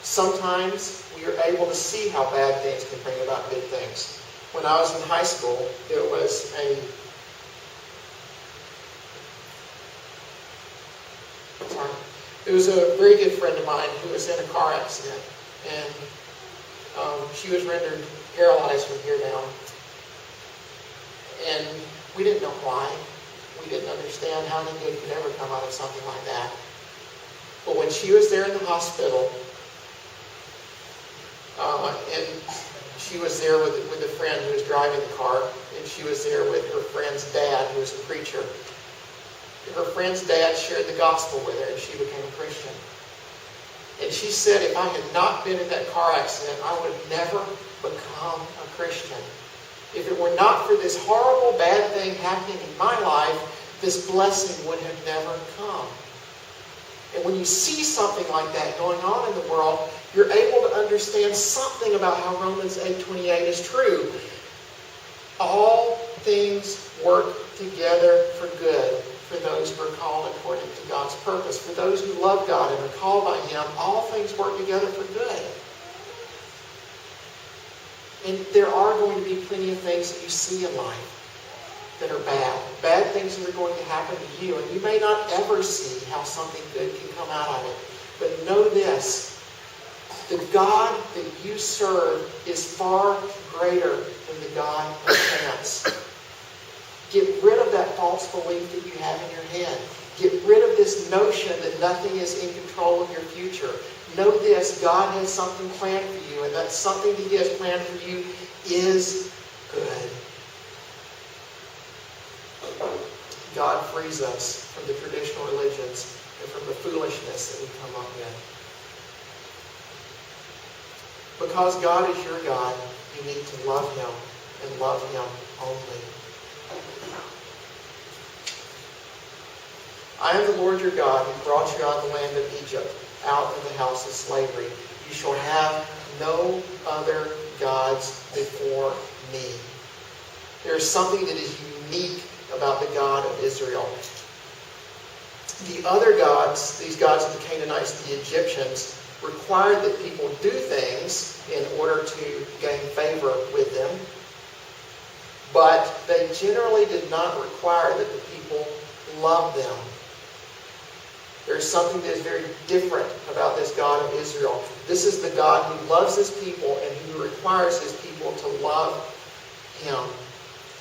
Sometimes we are able to see how bad things can bring about good things. When I was in high school, there was a very good friend of mine who was in a car accident, and she was rendered paralyzed from here down. And we didn't know why. We didn't understand how any good could ever come out of something like that. But when she was there in the hospital, and she was there with a friend who was driving the car, and she was there with her friend's dad, who was a preacher. Her friend's dad shared the gospel with her, and she became a Christian. And she said, if I had not been in that car accident, I would have never become a Christian. If it were not for this horrible, bad thing happening in my life, this blessing would have never come. And when you see something like that going on in the world, you're able to understand something about how Romans 8:28 is true. All things work together for good for those who are called according to God's purpose. For those who love God and are called by Him, all things work together for good. And there are going to be plenty of things that you see in life that are bad. Bad things that are going to happen to you. And you may not ever see how something good can come out of it. But know this. The God that you serve is far greater than the God of chance. Get rid of that false belief that you have in your head. Get rid of this notion that nothing is in control of your future. Know this, God has something planned for you, and that something that He has planned for you is good. God frees us from the traditional religions and from the foolishness that we come up with. Because God is your God, you need to love Him and love Him only. I am the Lord your God who brought you out of the land of Egypt, out of the house of slavery. You shall have no other gods before me. There is something that is unique about the God of Israel. The other gods, these gods of the Canaanites, the Egyptians, required that people do things in order to gain favor with them. But they generally did not require that the people love them. There's something that is very different about this God of Israel. This is the God who loves His people and who requires His people to love Him.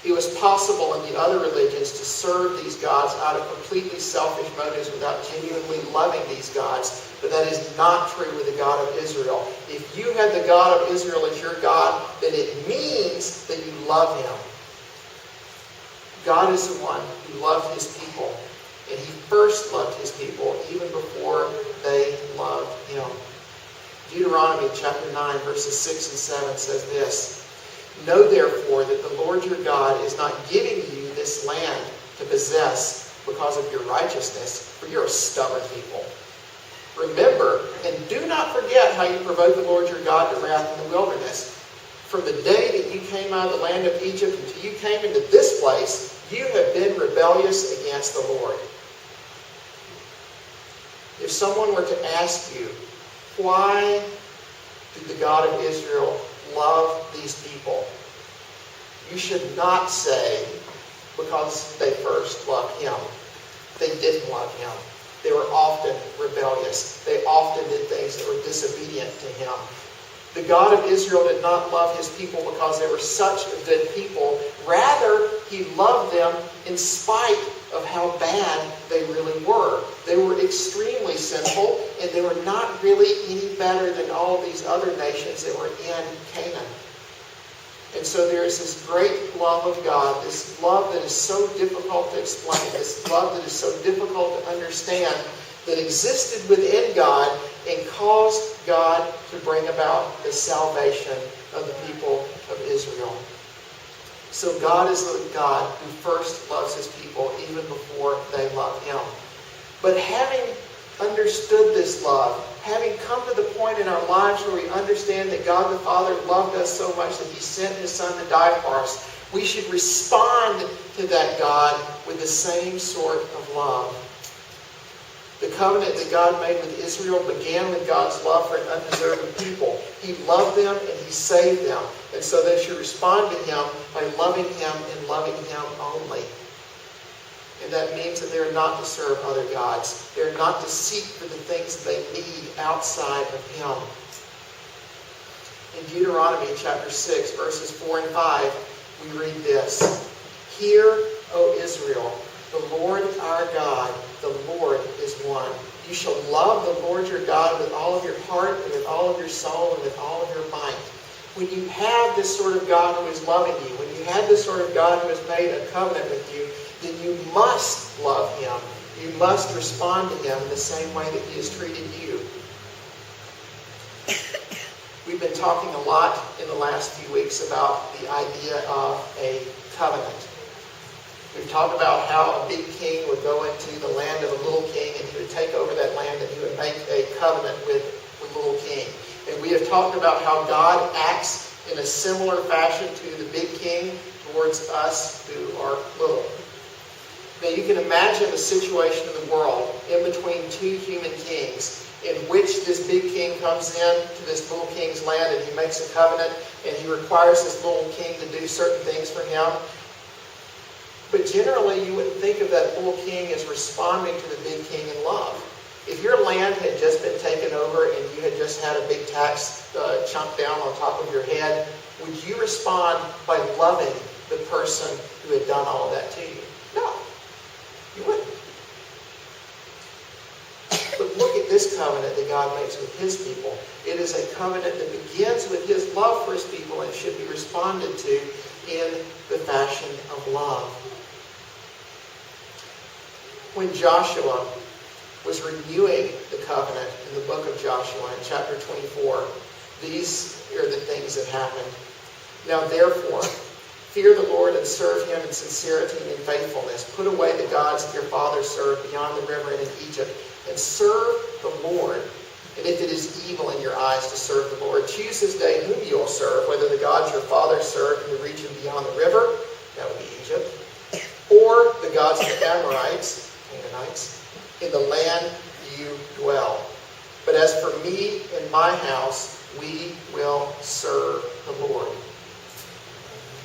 It was possible in the other religions to serve these gods out of completely selfish motives without genuinely loving these gods. But that is not true with the God of Israel. If you had the God of Israel as your God, then it means that you love Him. God is the one who loved His people. And He first loved His people even before they loved Him. Deuteronomy chapter 9 verses 6 and 7 says this. Know therefore that the Lord your God is not giving you this land to possess because of your righteousness, for you're a stubborn people. Remember, and do not forget how you provoked the Lord your God to wrath in the wilderness. From the day that you came out of the land of Egypt until you came into this place, you have been rebellious against the Lord. If someone were to ask you, why did the God of Israel love these people? You should not say, because they first loved Him. They didn't love Him. They were often rebellious. They often did things that were disobedient to Him. The God of Israel did not love His people because they were such good people. Rather, He loved them in spite of how bad they really were. They were extremely sinful, and they were not really any better than all of these other nations that were in Canaan. And so there is this great love of God, this love that is so difficult to explain, this love that is so difficult to understand, that existed within God and caused God to bring about the salvation of the people of Israel. So God is the God who first loves His people even before they love Him. But having understood this love, having come to the point in our lives where we understand that God the Father loved us so much that He sent His Son to die for us, we should respond to that God with the same sort of love. The covenant that God made with Israel began with God's love for an undeserving people. He loved them and He saved them. And so they should respond to Him by loving Him and loving Him only. And that means that they're not to serve other gods. They're not to seek for the things they need outside of Him. In Deuteronomy chapter 6, verses 4 and 5, we read this. Hear, O Israel, the Lord our God, the Lord is one. You shall love the Lord your God with all of your heart and with all of your soul and with all of your might. When you have this sort of God who is loving you, when you have this sort of God who has made a covenant with you, then you must love Him. You must respond to Him in the same way that He has treated you. We've been talking a lot in the last few weeks about the idea of a covenant. We've talked about how a big king would go into the land of a little king and he would take over that land and he would make a covenant with the little king. And we have talked about how God acts in a similar fashion to the big king towards us who are little. Now you can imagine a situation in the world in between two human kings in which this big king comes in to this little king's land and he makes a covenant and he requires this little king to do certain things for him. But generally, you wouldn't think of that little king as responding to the big king in love. If your land had just been taken over and you had just had a big tax chunked down on top of your head, would you respond by loving the person who had done all of that to you? No, you wouldn't. But look at this covenant that God makes with His people. It is a covenant that begins with His love for His people and should be responded to in the fashion of love. When Joshua was renewing the covenant in the book of Joshua in chapter 24, these are the things that happened. Now therefore, fear the Lord and serve Him in sincerity and in faithfulness. Put away the gods that your fathers served beyond the river and in Egypt, and serve the Lord. And if it is evil in your eyes to serve the Lord, choose this day whom you will serve, whether the gods your fathers served in the region beyond the river, that would be Egypt, or the gods of the Amorites, Canaanites, in the land you dwell. But as for me and my house, we will serve the Lord.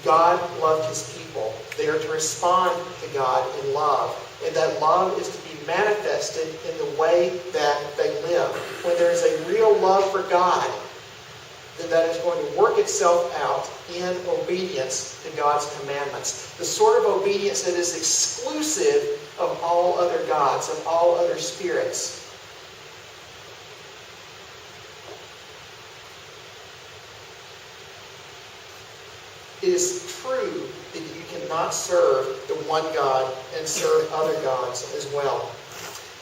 God loved His people. They are to respond to God in love. And that love is to be manifested in the way that they live. When there is a real love for God, then that is going to work itself out in obedience to God's commandments. The sort of obedience that is exclusive of all other gods, of all other spirits. It is true that you cannot serve the one God and serve other gods as well.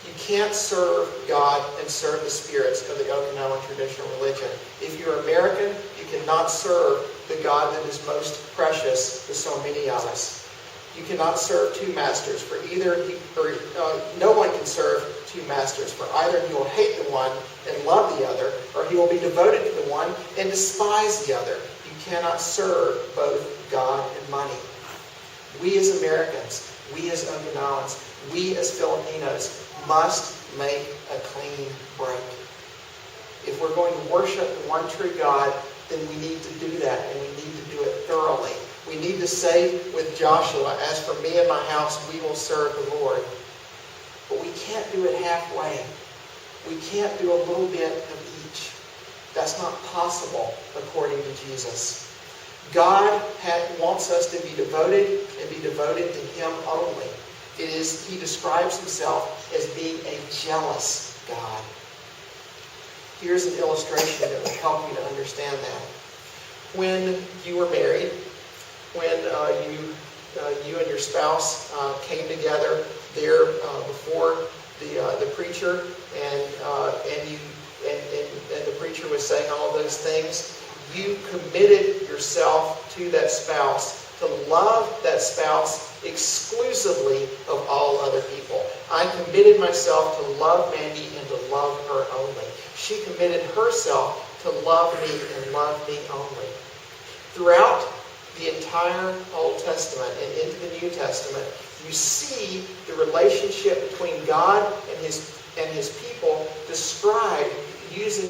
You can't serve God and serve the spirits of the Okinawan traditional religion. If you're American, you cannot serve the God that is most precious to so many of us. You cannot serve two masters, for no one can serve two masters, for either he will hate the one and love the other, or he will be devoted to the one and despise the other. You cannot serve both God and money. We as Americans, we as Okinawans, we as Filipinos must make a clean break. If we're going to worship the one true God, then we need to do that, and we need to do it thoroughly. We need to say with Joshua, as for me and my house, we will serve the Lord. But we can't do it halfway. We can't do a little bit of each. That's not possible according to Jesus. God wants us to be devoted and be devoted to Him only. He describes Himself as being a jealous God. Here's an illustration that will help you to understand that. When you were married, when you and your spouse came together there before the preacher, and the preacher was saying all of those things, you committed yourself to that spouse to love that spouse exclusively of all other people. I committed myself to love Mandy and to love her only. She committed herself to love me and love me only. Throughout the entire Old Testament and into the New Testament, you see the relationship between God and His and his people described using